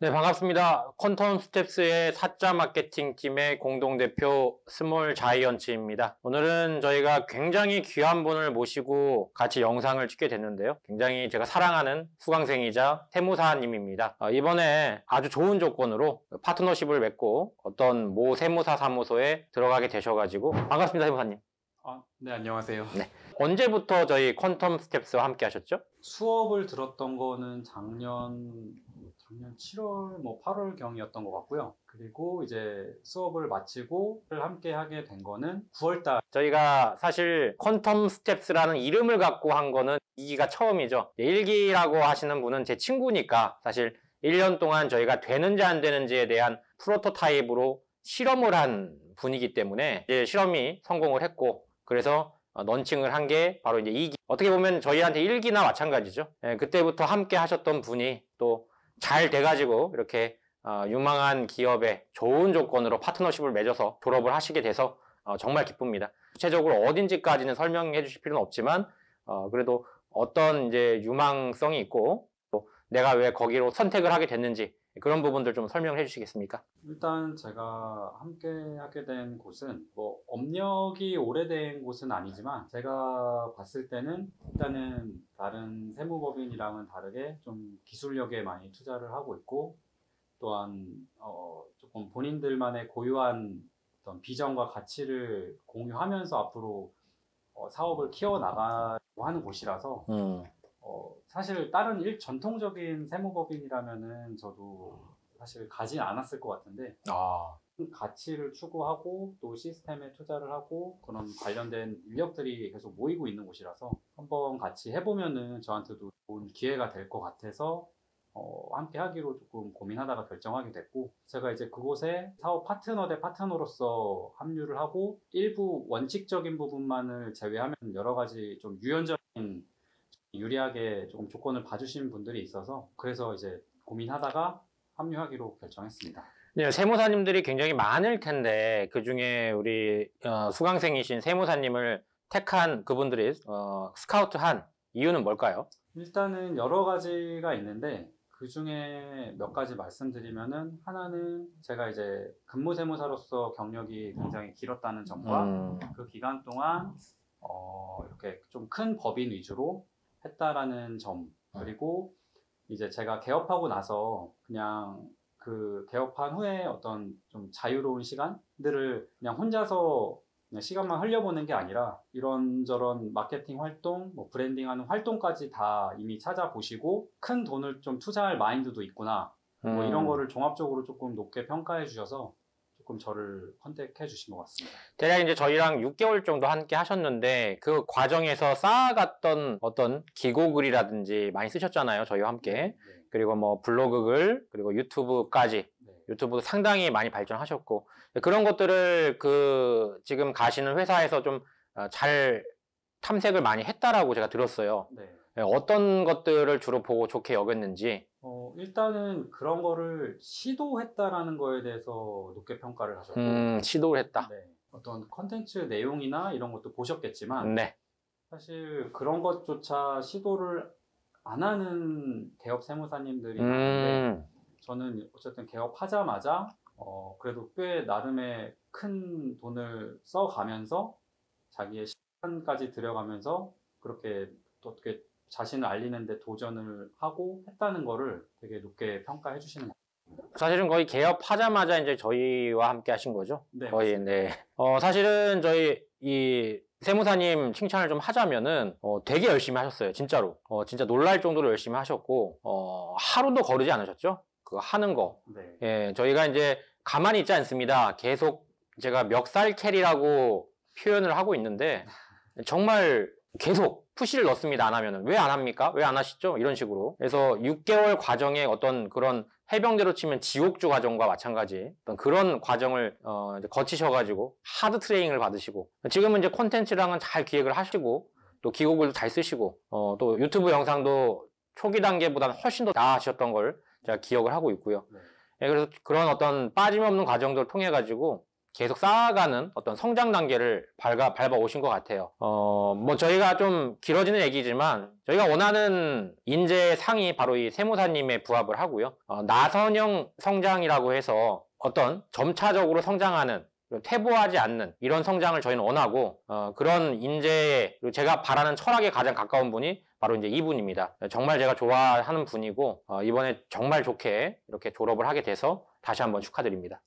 네, 반갑습니다. 퀀텀 스텝스의 사자 마케팅 팀의 공동대표 스몰 자이언츠입니다. 오늘은 저희가 굉장히 귀한 분을 모시고 같이 영상을 찍게 됐는데요. 굉장히 제가 사랑하는 수강생이자 세무사님입니다. 이번에 아주 좋은 조건으로 파트너십을 맺고 어떤 모 세무사 사무소에 들어가게 되셔가지고 반갑습니다, 세무사님. 네, 안녕하세요. 네. 언제부터 저희 퀀텀 스텝스와 함께 하셨죠? 수업을 들었던 거는 작년 7월, 8월경이었던 것 같고요. 그리고 이제 수업을 마치고 함께 하게 된 거는 9월달. 저희가 사실 퀀텀 스텝스라는 이름을 갖고 한 거는 이기가 처음이죠. 1기라고 하시는 분은 제 친구니까 사실 1년 동안 저희가 되는지 안 되는지에 대한 프로토타입으로 실험을 한 분이기 때문에 이제 실험이 성공을 했고, 그래서 런칭을 한 게 바로 이제 2기. 어떻게 보면 저희한테 1기나 마찬가지죠. 그때부터 함께 하셨던 분이 또 잘 돼가지고 이렇게 유망한 기업에 좋은 조건으로 파트너십을 맺어서 졸업을 하시게 돼서 정말 기쁩니다. 구체적으로 어딘지까지는 설명해 주실 필요는 없지만 그래도 어떤 이제 유망성이 있고 또 내가 왜 거기로 선택을 하게 됐는지 그런 부분들 좀 설명을 해 주시겠습니까? 일단 제가 함께 하게 된 곳은 업력이 오래된 곳은 아니지만 제가 봤을 때는 일단은 다른 세무법인이랑은 다르게 좀 기술력에 많이 투자를 하고 있고, 또한 조금 본인들만의 고유한 어떤 비전과 가치를 공유하면서 앞으로 사업을 키워나가려고 하는 곳이라서 사실 다른 전통적인 세무법인이라면은 저도 사실 가진 않았을 것 같은데, 가치를 추구하고 또 시스템에 투자를 하고 그런 관련된 인력들이 계속 모이고 있는 곳이라서 한번 같이 해보면은 저한테도 좋은 기회가 될 것 같아서 함께 하기로 조금 고민하다가 결정하게 됐고, 제가 이제 그곳에 사업 파트너 대 파트너로서 합류를 하고 일부 원칙적인 부분만을 제외하면 여러 가지 좀 유연적인 유리하게 조금 조건을 봐주신 분들이 있어서 그래서 이제 고민하다가 합류하기로 결정했습니다. 네, 세무사님들이 굉장히 많을 텐데 그 중에 우리 수강생이신 세무사님을 택한 그분들이 스카우트한 이유는 뭘까요? 일단은 여러 가지가 있는데 그 중에 몇 가지 말씀드리면은, 하나는 제가 이제 근무세무사로서 경력이 굉장히 길었다는 점과 그 기간 동안 이렇게 좀 큰 법인 위주로 했다라는 점, 그리고 이제 제가 개업하고 나서 그냥 그 개업한 후에 어떤 좀 자유로운 시간들을 그냥 혼자서 그냥 시간만 흘려보는 게 아니라 이런저런 마케팅 활동, 브랜딩하는 활동까지 다 이미 찾아보시고 큰 돈을 좀 투자할 마인드도 있구나, 이런 거를 종합적으로 조금 높게 평가해 주셔서 조금 저를 컨택해 주신 것 같습니다. 대략 이제 저희랑 6개월 정도 함께 하셨는데 그 과정에서 쌓아갔던 어떤 기고글이라든지 많이 쓰셨잖아요, 저희와 함께. 네. 그리고 뭐 블로그 글, 그리고 유튜브까지. 유튜브도 상당히 많이 발전하셨고, 그런 것들을 그 지금 가시는 회사에서 좀 잘 탐색을 많이 했다라고 제가 들었어요. 어떤 것들을 주로 보고 좋게 여겼는지. 일단은 그런 거를 시도했다라는 거에 대해서 높게 평가를 하셨고, 시도를 했다. 어떤 컨텐츠 내용이나 이런 것도 보셨겠지만 네. 사실 그런 것조차 시도를 안 하는 개업 세무사님들이 많은데, 저는 어쨌든 개업하자마자 그래도 꽤 나름의 큰 돈을 써가면서 자기의 시간까지 들여가면서 그렇게 또 어떻게 자신을 알리는데 도전을 하고 했다는 거를 되게 높게 평가해 주시는 것 같습니다. 사실은 거의 개업하자마자 이제 저희와 함께 하신 거죠? 네, 거의. 맞습니다. 네. 사실은 저희 이 세무사님 칭찬을 좀 하자면은 되게 열심히 하셨어요, 진짜로. 진짜 놀랄 정도로 열심히 하셨고 하루도 거르지 않으셨죠? 그거 하는 거. 예, 저희가 이제 가만히 있지 않습니다. 계속 제가 멱살 캐리라고 표현을 하고 있는데 정말 계속 푸시를 넣습니다. 안 하면은. 왜 안 합니까? 왜 안 하시죠? 이런 식으로. 그래서 6개월 과정에 어떤 그런 해병대로 치면 지옥주 과정과 마찬가지 어떤 그런 과정을 이제 거치셔가지고 하드 트레이닝을 받으시고, 지금은 이제 콘텐츠랑은 잘 기획을 하시고 또 기고글도 잘 쓰시고 또 유튜브 영상도 초기 단계보다는 훨씬 더 나아지셨던 걸 제가 기억을 하고 있고요. 예, 그래서 그런 어떤 빠짐없는 과정들을 통해 가지고 계속 쌓아가는 어떤 성장 단계를 밟아 오신 것 같아요. 뭐 저희가 좀 길어지는 얘기지만 저희가 원하는 인재 상이 바로 이 세무사님의 부합을 하고요. 나선형 성장이라고 해서 어떤 점차적으로 성장하는 퇴보하지 않는 이런 성장을 저희는 원하고 그런 인재 제가 바라는 철학에 가장 가까운 분이 바로 이제 이분입니다. 정말 제가 좋아하는 분이고 이번에 정말 좋게 이렇게 졸업을 하게 돼서 다시 한번 축하드립니다.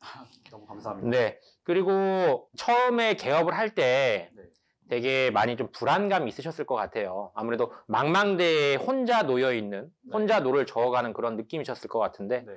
너무 감사합니다. 네. 그리고 처음에 개업을 할 때 네. 되게 많이 좀 불안감이 있으셨을 것 같아요. 아무래도 망망대해에 혼자 놓여 있는, 혼자 노를 저어가는 그런 느낌이셨을 것 같은데 네.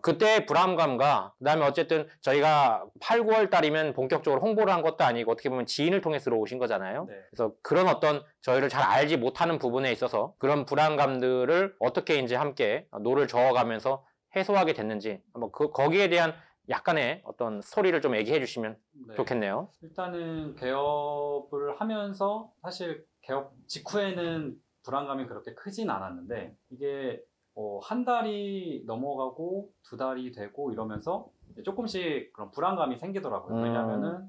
그때 불안감과 그다음에 어쨌든 저희가 8, 9월 달이면 본격적으로 홍보를 한 것도 아니고 어떻게 보면 지인을 통해서 들어오신 거잖아요. 네. 그래서 그런 어떤 저희를 잘 알지 못하는 부분에 있어서 그런 불안감들을 어떻게 이제 함께 노를 저어가면서 해소하게 됐는지 한번 거기에 대한 약간의 어떤 스토리를 좀 얘기해 주시면 네. 좋겠네요. 일단은 개업을 하면서 사실 개업 직후에는 불안감이 그렇게 크진 않았는데 이게 한 달이 넘어가고 두 달이 되고 이러면서 조금씩 그런 불안감이 생기더라고요. 왜냐면은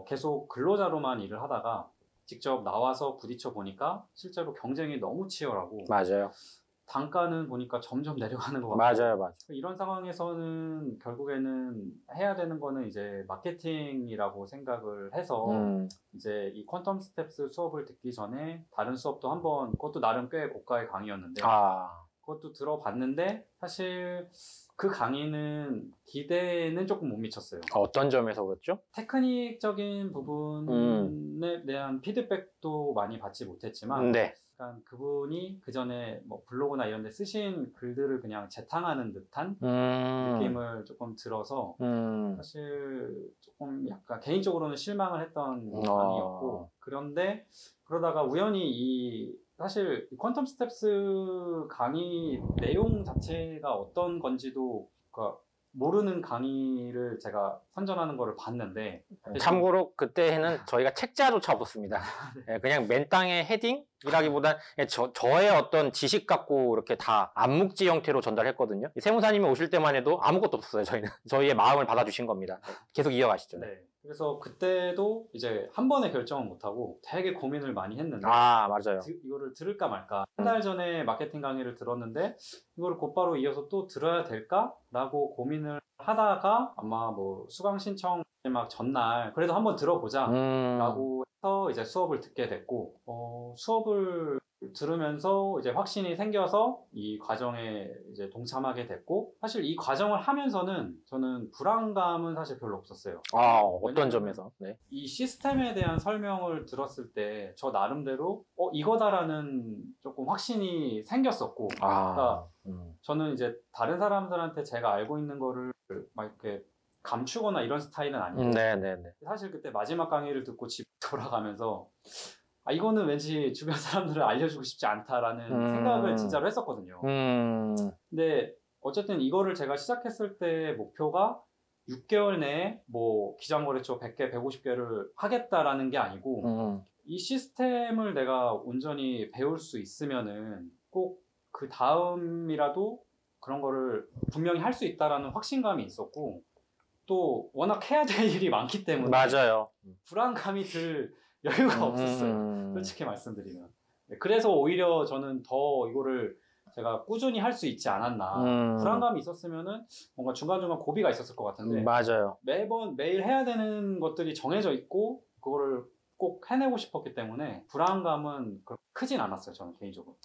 계속 근로자로만 일을 하다가 직접 나와서 부딪혀 보니까 실제로 경쟁이 너무 치열하고 맞아요. 단가는 보니까 점점 내려가는 것 같고 맞아요. 이런 상황에서는 결국에는 해야 되는 거는 이제 마케팅이라고 생각을 해서 이제 이 퀀텀 스텝스 수업을 듣기 전에 다른 수업도 한번 그것도 나름 꽤 고가의 강의였는데 그것도 들어봤는데 사실 그 강의는 기대는 조금 못 미쳤어요. 어떤 점에서 그렇죠? 테크닉적인 부분에 대한 피드백도 많이 받지 못했지만 네. 약간 그분이 그 전에 뭐 블로그나 이런 데 쓰신 글들을 그냥 재탕하는 듯한 느낌을 조금 들어서 사실 조금 약간 개인적으로는 실망을 했던 강의였고 그런데 그러다가 우연히 사실 퀀텀 스텝스 강의 내용 자체가 어떤 건지도 모르는 강의를 제가 선전하는 거를 봤는데 참고로 그때는 저희가 책자조차 없었습니다. 그냥 맨땅에 헤딩이라기보단 저의 어떤 지식 갖고 이렇게 다 암묵지 형태로 전달했거든요. 세무사님이 오실 때만 해도 아무것도 없었어요. 저희는 저희의 마음을 받아주신 겁니다. 계속 이어가시죠. 네. 그래서 그때도 이제 한 번에 결정은 못하고 되게 고민을 많이 했는데 맞아요. 이거를 들을까 말까 한 달 전에 마케팅 강의를 들었는데 이거를 곧바로 이어서 또 들어야 될까? 라고 고민을 하다가 아마 뭐 수강 신청 막 전날 그래도 한번 들어보자 라고 해서 이제 수업을 듣게 됐고 수업을 들으면서 이제 확신이 생겨서 이 과정에 이제 동참하게 됐고 사실 이 과정을 하면서는 저는 불안감은 사실 별로 없었어요. 어떤 점에서? 네. 이 시스템에 대한 설명을 들었을 때 저 나름대로 이거다라는 조금 확신이 생겼었고 그러니까 저는 이제 다른 사람들한테 제가 알고 있는 거를 막 이렇게 감추거나 이런 스타일은 아니고 사실 그때 마지막 강의를 듣고 집 돌아가면서 이거는 왠지 주변 사람들을 알려주고 싶지 않다라는 생각을 진짜로 했었거든요. 근데 어쨌든 이거를 제가 시작했을 때 목표가 6개월 내에 뭐 기장거래처 100개, 150개를 하겠다라는 게 아니고 이 시스템을 내가 온전히 배울 수 있으면은 꼭 그 다음이라도 그런 거를 분명히 할 수 있다라는 확신감이 있었고 또 워낙 해야 될 일이 많기 때문에 맞아요. 불안감이 들 여유가 없었어요. 솔직히 말씀드리면. 그래서 오히려 저는 더 이거를 제가 꾸준히 할 수 있지 않았나. 불안감이 있었으면은 뭔가 중간중간 고비가 있었을 것 같은데. 맞아요. 매일 해야 되는 것들이 정해져 있고 그거를 꼭 해내고 싶었기 때문에 불안감은 그렇게 크진 않았어요. 저는 개인적으로.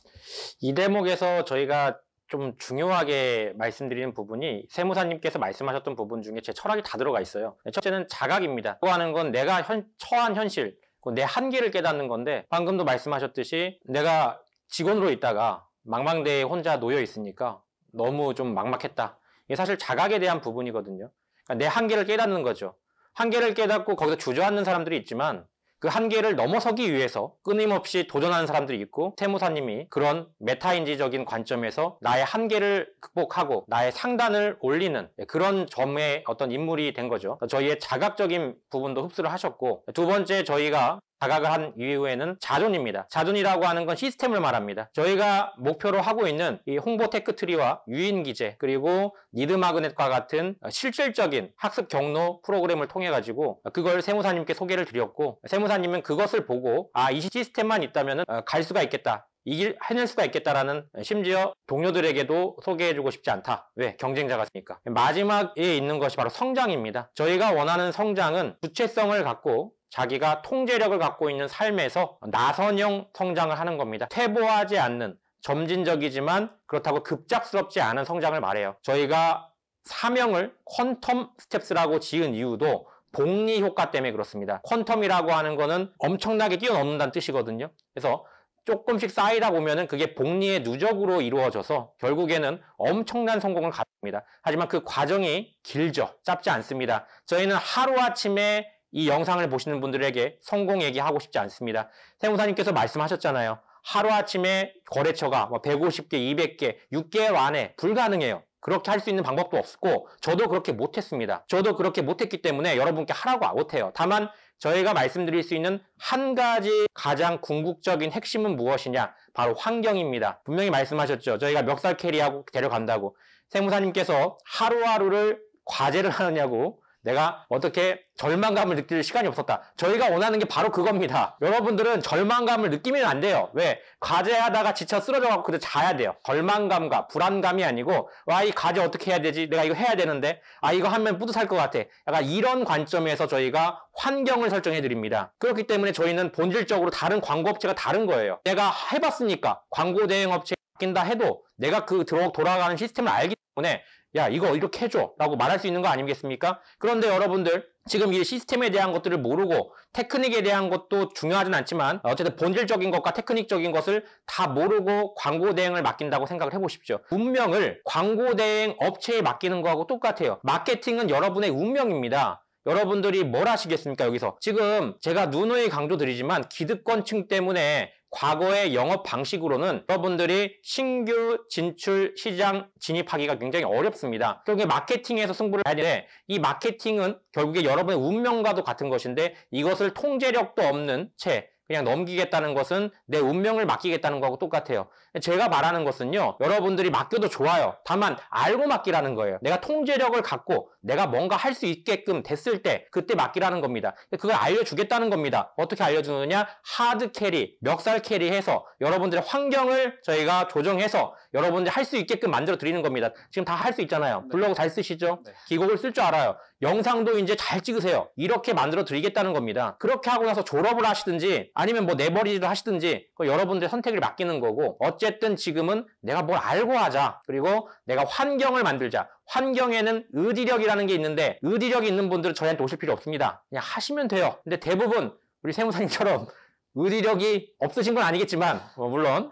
이 대목에서 저희가 좀 중요하게 말씀드리는 부분이 세무사님께서 말씀하셨던 부분 중에 제 철학이 다 들어가 있어요. 첫째는 자각입니다. 하는 건 내가 처한 현실, 내 한계를 깨닫는 건데 방금도 말씀하셨듯이 내가 직원으로 있다가 망망대해에 혼자 놓여 있으니까 너무 좀 막막했다. 이게 사실 자각에 대한 부분이거든요. 그러니까 내 한계를 깨닫는 거죠. 한계를 깨닫고 거기서 주저앉는 사람들이 있지만 그 한계를 넘어서기 위해서 끊임없이 도전하는 사람들이 있고 세무사님이 그런 메타인지적인 관점에서 나의 한계를 극복하고 나의 상단을 올리는 그런 점의 어떤 인물이 된 거죠. 저희의 자각적인 부분도 흡수를 하셨고 두 번째 저희가 자각을 한 이후에는 자존입니다. 자존이라고 하는 건 시스템을 말합니다. 저희가 목표로 하고 있는 이 홍보 테크트리와 유인기재 그리고 니드마그넷과 같은 실질적인 학습 경로 프로그램을 통해 가지고 그걸 세무사님께 소개를 드렸고, 세무사님은 그것을 보고 이 시스템만 있다면 갈 수가 있겠다, 이 길 해낼 수가 있겠다라는, 심지어 동료들에게도 소개해주고 싶지 않다. 왜? 경쟁자가 있으니까. 마지막에 있는 것이 바로 성장입니다. 저희가 원하는 성장은 구체성을 갖고 자기가 통제력을 갖고 있는 삶에서 나선형 성장을 하는 겁니다. 퇴보하지 않는, 점진적이지만 그렇다고 급작스럽지 않은 성장을 말해요. 저희가 사명을 퀀텀 스텝스라고 지은 이유도 복리 효과 때문에 그렇습니다. 퀀텀이라고 하는 거는 엄청나게 뛰어넘는다는 뜻이거든요. 그래서 조금씩 쌓이다 보면은 그게 복리의 누적으로 이루어져서 결국에는 엄청난 성공을 가집니다. 하지만 그 과정이 길죠. 짧지 않습니다. 저희는 하루아침에 이 영상을 보시는 분들에게 성공 얘기하고 싶지 않습니다. 세무사님께서 말씀하셨잖아요. 하루아침에 거래처가 150개, 200개, 6개월 안에 불가능해요. 그렇게 할 수 있는 방법도 없고 저도 그렇게 못했습니다. 저도 그렇게 못했기 때문에 여러분께 하라고 못해요. 다만 저희가 말씀드릴 수 있는 한 가지 가장 궁극적인 핵심은 무엇이냐? 바로 환경입니다. 분명히 말씀하셨죠. 저희가 멱살 캐리하고 데려간다고. 세무사님께서 하루하루를 과제를 하느냐고 내가 어떻게 절망감을 느낄 시간이 없었다. 저희가 원하는 게 바로 그겁니다. 여러분들은 절망감을 느끼면 안 돼요. 왜? 과제하다가 지쳐 쓰러져갖고 그때 자야 돼요. 절망감과 불안감이 아니고 이 과제 어떻게 해야 되지? 내가 이거 해야 되는데 이거 하면 뿌듯할 것 같아. 약간 이런 관점에서 저희가 환경을 설정해 드립니다. 그렇기 때문에 저희는 본질적으로 다른 광고업체가 다른 거예요. 내가 해봤으니까 광고 대행업체에 맡긴다 해도 내가 그 돌아가는 시스템을 알기 때문에 야, 이거 이렇게 해줘 라고 말할 수 있는 거 아니겠습니까? 그런데 여러분들 지금 이 시스템에 대한 것들을 모르고 테크닉에 대한 것도 중요하진 않지만 어쨌든 본질적인 것과 테크닉적인 것을 다 모르고 광고 대행을 맡긴다고 생각을 해보십시오. 운명을 광고 대행 업체에 맡기는 거하고 똑같아요. 마케팅은 여러분의 운명입니다. 여러분들이 뭘 하시겠습니까? 여기서 지금 제가 누누이 강조드리지만 기득권층 때문에 과거의 영업 방식으로는 여러분들이 신규 진출 시장 진입하기가 굉장히 어렵습니다. 결국에 마케팅에서 승부를 해야 되는데 이 마케팅은 결국에 여러분의 운명과도 같은 것인데 이것을 통제력도 없는 채 그냥 넘기겠다는 것은 내 운명을 맡기겠다는 거하고 똑같아요. 제가 말하는 것은요, 여러분들이 맡겨도 좋아요. 다만 알고 맡기라는 거예요. 내가 통제력을 갖고 내가 뭔가 할 수 있게끔 됐을 때 그때 맡기라는 겁니다. 그걸 알려주겠다는 겁니다. 어떻게 알려주느냐? 하드 캐리, 멱살 캐리해서 여러분들의 환경을 저희가 조정해서 여러분들이 할 수 있게끔 만들어 드리는 겁니다. 지금 다 할 수 있잖아요. 네. 블로그 잘 쓰시죠? 네. 기곡을 쓸 줄 알아요. 영상도 이제 잘 찍으세요. 이렇게 만들어 드리겠다는 겁니다. 그렇게 하고 나서 졸업을 하시든지 아니면 내버리를 하시든지 여러분들의 선택을 맡기는 거고, 어쨌든 지금은 내가 뭘 알고 하자. 그리고 내가 환경을 만들자. 환경에는 의지력이라는 게 있는데 의지력이 있는 분들은 저희한테 오실 필요 없습니다. 그냥 하시면 돼요. 근데 대부분 우리 세무사님처럼 의지력이 없으신 건 아니겠지만 물론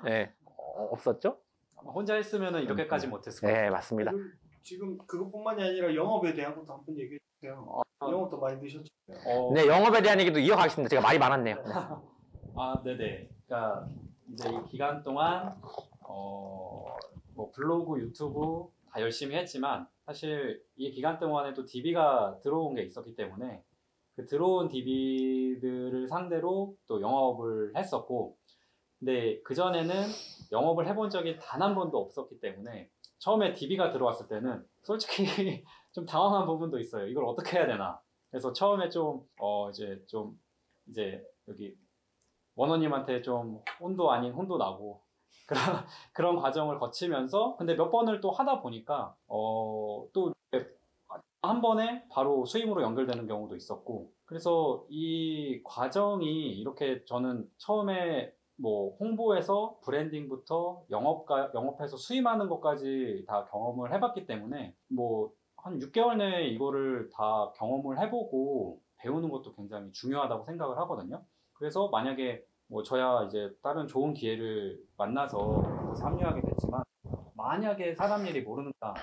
없었죠? 혼자 했으면 이렇게까지 못했을 것 같아요. 네, 맞습니다. 지금 그것뿐만이 아니라 영업에 대한 것도 한번 얘기해 주세요. 영업도 많이 드셨잖아요. 네, 영업에 대한 얘기도 이어가겠습니다. 제가 말이 많았네요. 네네. 그러니까 이제 이 기간 동안 블로그, 유튜브 다 열심히 했지만 사실 이 기간 동안에 또 DB가 들어온 게 있었기 때문에 그 들어온 DB들을 상대로 또 영업을 했었고, 근데 그전에는 영업을 해본 적이 단 한 번도 없었기 때문에 처음에 DB가 들어왔을 때는 솔직히 좀 당황한 부분도 있어요. 이걸 어떻게 해야 되나. 그래서 처음에 이제 여기 원호님한테 좀 혼도 아닌 혼도 나고 그런 과정을 거치면서, 근데 몇 번을 또 하다 보니까 또 한 번에 바로 수임으로 연결되는 경우도 있었고, 그래서 이 과정이 이렇게 저는 처음에 홍보에서 브랜딩부터 영업해서 수임하는 것까지 다 경험을 해봤기 때문에 한 6개월 내에 이거를 다 경험을 해보고 배우는 것도 굉장히 중요하다고 생각을 하거든요. 그래서 만약에 저야 이제 다른 좋은 기회를 만나서 합류하게 됐지만, 만약에 사람 일이 모르는다,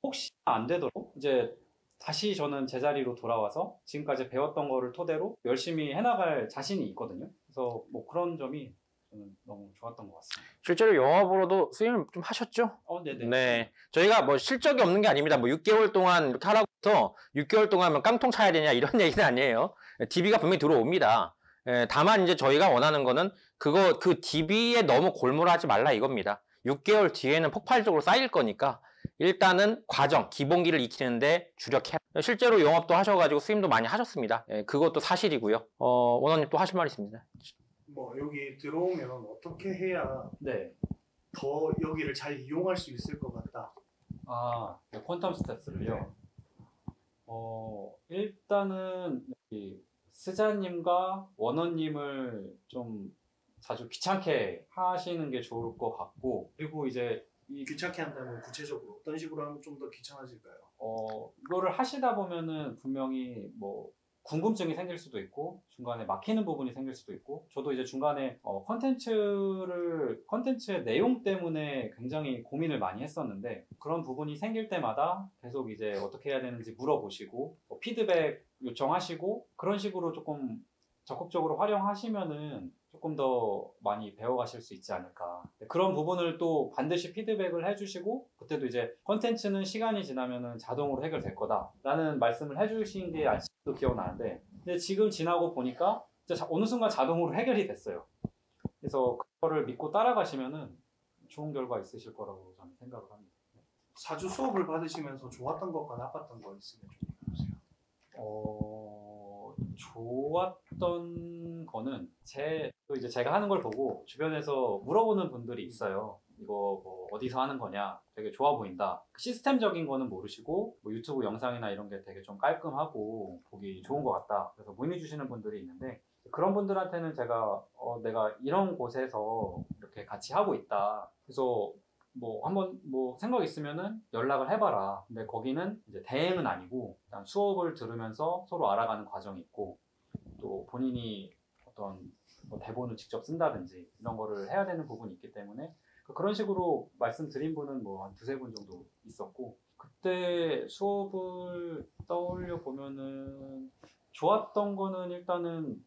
혹시 안 되도록 이제 다시 저는 제자리로 돌아와서 지금까지 배웠던 거를 토대로 열심히 해나갈 자신이 있거든요. 그래서 그런 점이 저는 너무 좋았던 것 같습니다. 실제로 영업으로도 수임을 좀 하셨죠? 네네. 네. 저희가 실적이 없는 게 아닙니다. 6개월 동안 이렇게 하라고 해서 6개월 동안 깡통 차야 되냐 이런 얘기는 아니에요. DB가 분명히 들어옵니다. 다만 이제 저희가 원하는 거는 그 DB에 너무 골몰하지 말라 이겁니다. 6개월 뒤에는 폭발적으로 쌓일 거니까 일단은 과정, 기본기를 익히는데 주력해. 실제로 영업도 하셔가지고 수임도 많이 하셨습니다. 그것도 사실이고요. 원원님 또 하실 말 있습니다. 뭐 여기 들어오면 어떻게 해야 네. 더 여기를 잘 이용할 수 있을 것 같다. 퀀텀 스탯스를요. 일단은 이 스자님과 원원님을 좀 자주 귀찮게 하시는 게 좋을 것 같고, 그리고 이제 귀찮게 한다면 구체적으로 어떤 식으로 하면 좀 더 귀찮아질까요? 이거를 하시다 보면은 분명히 뭐 궁금증이 생길 수도 있고 중간에 막히는 부분이 생길 수도 있고, 저도 이제 중간에 컨텐츠의 내용 때문에 굉장히 고민을 많이 했었는데, 그런 부분이 생길 때마다 계속 이제 어떻게 해야 되는지 물어보시고 피드백 요청하시고, 그런 식으로 조금 적극적으로 활용하시면은 조금 더 많이 배워가실 수 있지 않을까. 그런 부분을 또 반드시 피드백을 해주시고, 그때도 이제 컨텐츠는 시간이 지나면은 자동으로 해결될 거다라는 말씀을 해주신 게 아직도 기억나는데, 근데 지금 지나고 보니까 진짜 어느 순간 자동으로 해결이 됐어요. 그래서 그거를 믿고 따라가시면은 좋은 결과 있으실 거라고 저는 생각을 합니다. 4주 수업을 받으시면서 좋았던 것과 나빴던 거 있으면 좀 얘기해주세요. 좋았던 거는 또 이제 제가 하는 걸 보고 주변에서 물어보는 분들이 있어요. 이거 뭐 어디서 하는 거냐? 되게 좋아 보인다. 시스템적인 거는 모르시고 뭐 유튜브 영상이나 이런 게 되게 좀 깔끔하고 보기 좋은 것 같다. 그래서 문의 주시는 분들이 있는데, 그런 분들한테는 제가 내가 이런 곳에서 이렇게 같이 하고 있다. 그래서 뭐 한번 뭐 생각 있으면은 연락을 해봐라. 근데 거기는 이제 대행은 아니고 일단 수업을 들으면서 서로 알아가는 과정이 있고, 또 본인이 어떤 뭐 대본을 직접 쓴다든지 이런 거를 해야 되는 부분이 있기 때문에 그런 식으로 말씀드린 분은 뭐 한 두세 분 정도 있었고, 그때 수업을 떠올려 보면은 좋았던 거는 저는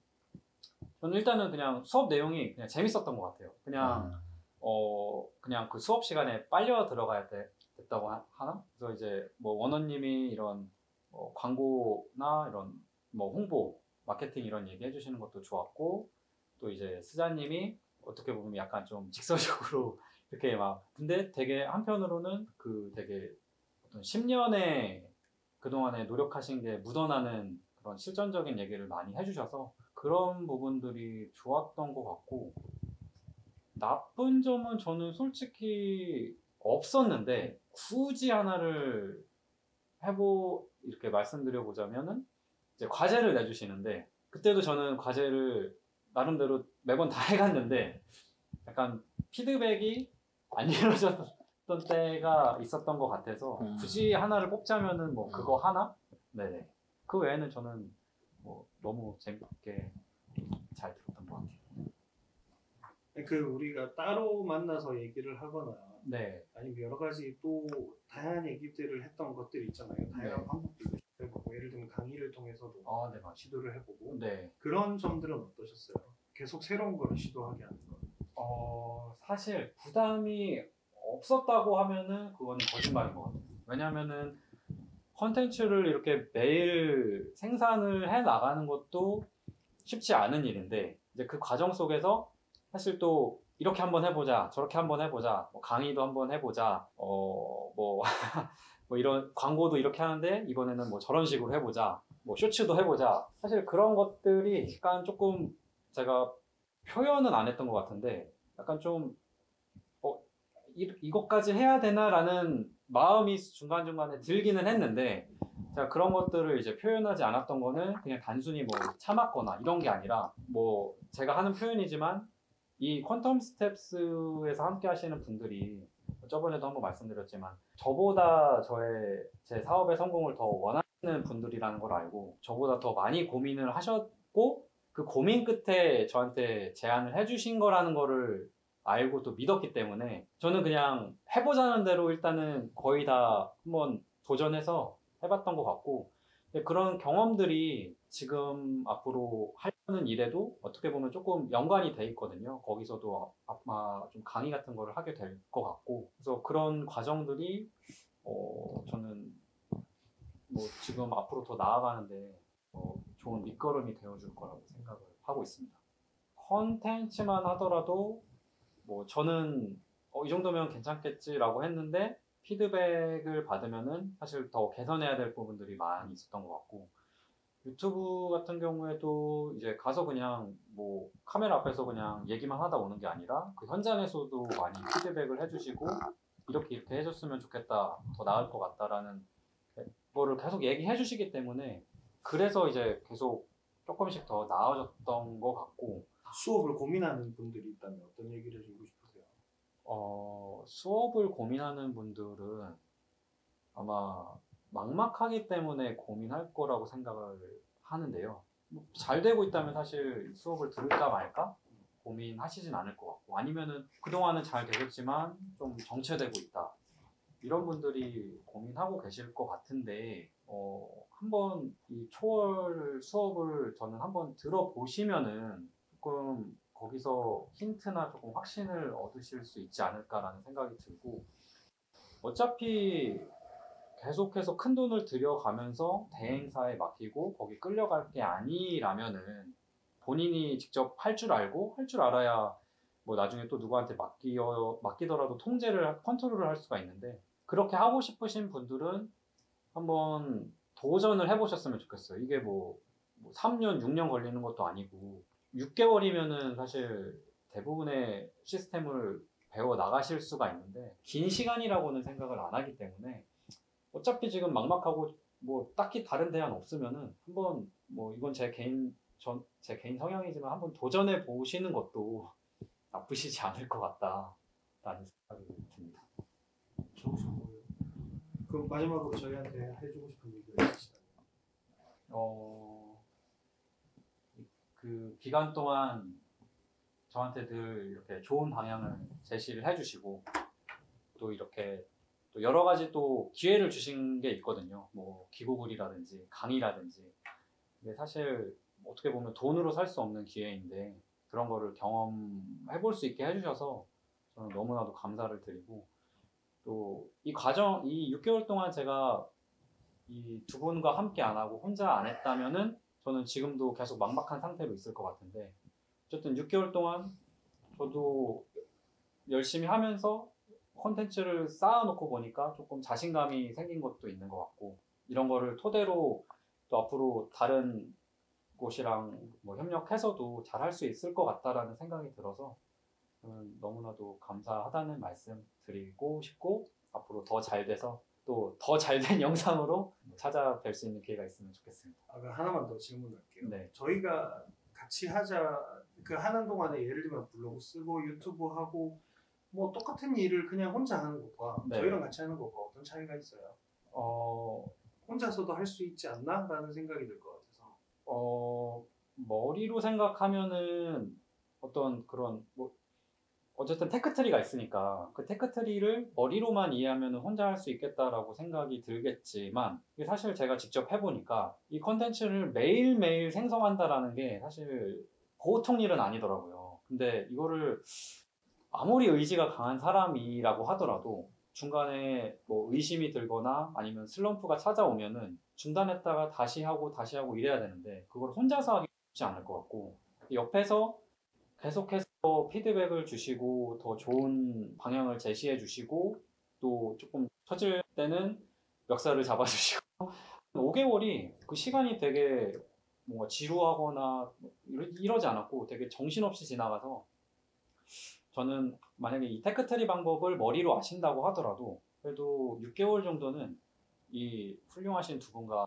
그냥 수업 내용이 그냥 재밌었던 것 같아요. 그냥 그 수업 시간에 빨려 들어가야 됐다고 하나? 그래서 이제 뭐 원원님이 이런 광고나 이런 뭐 홍보, 마케팅 이런 얘기 해주시는 것도 좋았고, 또 이제 스자님이 어떻게 보면 약간 좀 직설적으로 이렇게 근데 되게 한편으로는 되게 어떤 10년의 그동안에 노력하신 게 묻어나는 그런 실전적인 얘기를 많이 해주셔서 그런 부분들이 좋았던 것 같고, 나쁜 점은 저는 솔직히 없었는데, 굳이 하나를 이렇게 말씀드려보자면은 이제 과제를 내주시는데, 그때도 저는 과제를 나름대로 매번 다 해갔는데 약간 피드백이 안 이루어졌던 때가 있었던 것 같아서 굳이 하나를 뽑자면은 뭐 그거 하나? 네네. 그 외에는 저는 뭐 너무 재밌게 잘 들었던 것 같아요. 우리가 따로 만나서 얘기를 하거나 네. 아니면 여러 가지 또 다양한 얘기들을 했던 것들이 있잖아요. 다양한 방법들도 해보고, 예를 들면 강의를 통해서도 네, 시도를 해보고, 네. 그런 점들은 어떠셨어요? 계속 새로운 거를 시도하게 하는 건? 사실 부담이 없었다고 하면은 그거는 거짓말인 것 같아요. 왜냐면은 컨텐츠를 이렇게 매일 생산을 해 나가는 것도 쉽지 않은 일인데, 이제 그 과정 속에서 사실 또 이렇게 한번 해보자, 저렇게 한번 해보자, 뭐 강의도 한번 해보자, 뭐 이런 광고도 이렇게 하는데 이번에는 뭐 저런 식으로 해보자, 뭐 쇼츠도 해보자. 사실 그런 것들이 약간 조금 제가 표현은 안 했던 것 같은데 약간 좀 이것까지 해야 되나라는 마음이 중간중간에 들기는 했는데, 제가 그런 것들을 이제 표현하지 않았던 거는 그냥 단순히 뭐 참았거나 이런 게 아니라, 뭐 제가 하는 표현이지만 이 퀀텀 스텝스에서 함께 하시는 분들이 저번에도 한번 말씀드렸지만 저보다 제 사업의 성공을 더 원하는 분들이라는 걸 알고 저보다 더 많이 고민을 하셨고, 그 고민 끝에 저한테 제안을 해주신 거라는 거를 알고 또 믿었기 때문에 저는 그냥 해보자는 대로 일단은 거의 다 한번 도전해서 해봤던 것 같고, 그런 경험들이 지금 앞으로 하려는 일에도 어떻게 보면 조금 연관이 돼 있거든요. 거기서도 아마 좀 강의 같은 거를 하게 될 것 같고, 그래서 그런 과정들이 저는 뭐 지금 앞으로 더 나아가는데 좋은 밑거름이 되어줄 거라고 생각을 하고 있습니다. 컨텐츠만 하더라도 뭐 저는 이 정도면 괜찮겠지라고 했는데 피드백을 받으면은 사실 더 개선해야 될 부분들이 많이 있었던 것 같고, 유튜브 같은 경우에도 이제 가서 그냥 뭐 카메라 앞에서 그냥 얘기만 하다 오는 게 아니라 그 현장에서도 많이 피드백을 해주시고 이렇게 해줬으면 좋겠다, 더 나을 것 같다라는 거를 계속 얘기해 주시기 때문에 그래서 이제 계속 조금씩 더 나아졌던 것 같고. 수업을 고민하는 분들이 있다면 어떤 얘기를 해주고 싶으세요? 수업을 고민하는 분들은 아마 막막하기 때문에 고민할 거라고 생각을 하는데요. 잘 되고 있다면 사실 수업을 들을까 말까 고민하시진 않을 것 같고, 아니면은 그동안은 잘 되겠지만 좀 정체되고 있다, 이런 분들이 고민하고 계실 것 같은데, 한번 이 초월 수업을 저는 한번 들어보시면은 조금 거기서 힌트나 조금 확신을 얻으실 수 있지 않을까라는 생각이 들고, 어차피 계속해서 큰 돈을 들여가면서 대행사에 맡기고 거기 끌려갈 게 아니라면은 본인이 직접 할 줄 알아야 뭐 나중에 또 누구한테 맡기더라도 컨트롤을 할 수가 있는데, 그렇게 하고 싶으신 분들은 한번 도전을 해보셨으면 좋겠어요. 이게 뭐 3년, 6년 걸리는 것도 아니고 6개월이면은 사실 대부분의 시스템을 배워 나가실 수가 있는데, 긴 시간이라고는 생각을 안 하기 때문에 어차피 지금 막막하고 뭐 딱히 다른 대안 없으면은 한번 뭐 이건 제 개인 성향이지만 한번 도전해 보시는 것도 나쁘시지 않을 것 같다라는 생각이 듭니다. 좋으셨고요. 그럼 마지막으로 저희한테 해주고 싶은 얘기가 있으시다면? 그 기간 동안 저한테 늘 이렇게 좋은 방향을 제시를 해주시고, 또 이렇게 또 여러 가지 또 기회를 주신 게 있거든요. 뭐 기고글이라든지 강의라든지. 근데 사실 어떻게 보면 돈으로 살 수 없는 기회인데 그런 거를 경험해 볼 수 있게 해주셔서 저는 너무나도 감사를 드리고, 또 이 과정, 이 6개월 동안 제가 이 두 분과 함께 안 하고 혼자 안 했다면은 저는 지금도 계속 막막한 상태로 있을 것 같은데, 어쨌든 6개월 동안 저도 열심히 하면서 콘텐츠를 쌓아놓고 보니까 조금 자신감이 생긴 것도 있는 것 같고, 이런 거를 토대로 또 앞으로 다른 곳이랑 뭐 협력해서도 잘 할 수 있을 것 같다라는 생각이 들어서 저는 너무나도 감사하다는 말씀 드리고 싶고, 앞으로 더 잘 돼서 또 더 잘 된 영상으로 찾아뵐 수 있는 기회가 있으면 좋겠습니다. 그럼 하나만 더 질문할게요. 네. 저희가 같이 하자, 그 하는 동안에 예를 들면 블로그 쓰고 유튜브 하고 뭐 똑같은 일을 그냥 혼자 하는 것과 네. 저희랑 같이 하는 것과 어떤 차이가 있어요? 혼자서도 할 수 있지 않나? 라는 생각이 들 것 같아서. 머리로 생각하면은 어떤 그런 뭐 어쨌든 테크트리가 있으니까 그 테크트리를 머리로만 이해하면 혼자 할 수 있겠다라고 생각이 들겠지만, 이게 사실 제가 직접 해보니까 이 컨텐츠를 매일매일 생성한다라는 게 사실 보통 일은 아니더라고요. 근데 이거를 아무리 의지가 강한 사람이라고 하더라도 중간에 뭐 의심이 들거나 아니면 슬럼프가 찾아오면은 중단했다가 다시 하고 이래야 되는데, 그걸 혼자서 하기 쉽지 않을 것 같고, 옆에서 계속해서 피드백을 주시고 더 좋은 방향을 제시해 주시고, 또 조금 처질 때는 멱살을 잡아주시고 5개월이 그 시간이 되게 뭔가 지루하거나 이러지 않았고 되게 정신없이 지나가서, 저는 만약에 이 테크트리 방법을 머리로 아신다고 하더라도 그래도 6개월 정도는 이 훌륭하신 두 분과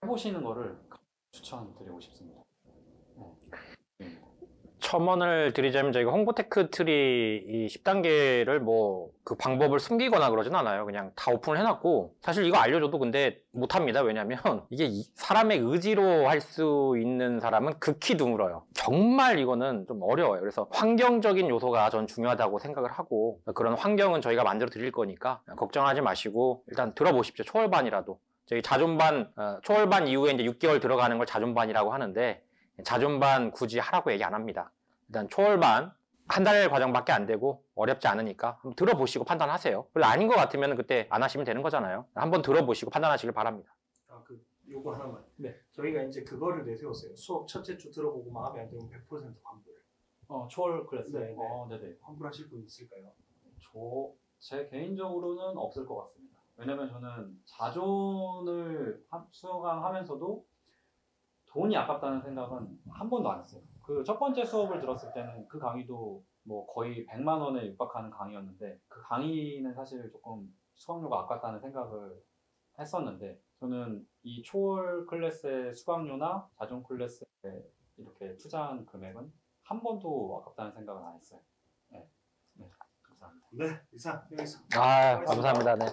해보시는 거를 추천드리고 싶습니다. 첨언을 드리자면 저희가 홍보 테크트리 이 10단계를 뭐 그 방법을 숨기거나 그러진 않아요. 그냥 다 오픈을 해놨고, 사실 이거 알려줘도 근데 못합니다. 왜냐면 이게 사람의 의지로 할 수 있는 사람은 극히 드물어요. 정말 이거는 좀 어려워요. 그래서 환경적인 요소가 전 중요하다고 생각을 하고, 그런 환경은 저희가 만들어 드릴 거니까 걱정하지 마시고 일단 들어보십시오. 초월반이라도. 저희 자존반, 초월반 이후에 이제 6개월 들어가는 걸 자존반이라고 하는데, 자존반 굳이 하라고 얘기 안 합니다. 일단 초월반 한 달 과정밖에 안 되고 어렵지 않으니까 한번 들어보시고 판단하세요. 그리고 아닌 것 같으면 그때 안 하시면 되는 거잖아요. 한번 들어보시고 판단하시길 바랍니다. 그 요거 하나만. 네. 저희가 이제 그거를 내세웠어요. 수업 첫째 주 들어보고 마음에 안 들면 100% 환불. 초월 클래스. 네, 네. 네네. 환불하실 분 있을까요? 제 개인적으로는 없을 것 같습니다. 왜냐면 저는 자존을 수강하면서도 돈이 아깝다는 생각은 한 번도 안 했어요. 그 첫 번째 수업을 들었을 때는 그 강의도 뭐 거의 100만 원에 육박하는 강의였는데 그 강의는 사실 조금 수강료가 아깝다는 생각을 했었는데 저는 이 초월 클래스의 수강료나 자존 클래스에 이렇게 투자한 금액은 한 번도 아깝다는 생각은 안 했어요. 네, 감사합니다. 네, 이상 여기서. 감사합니다. 네.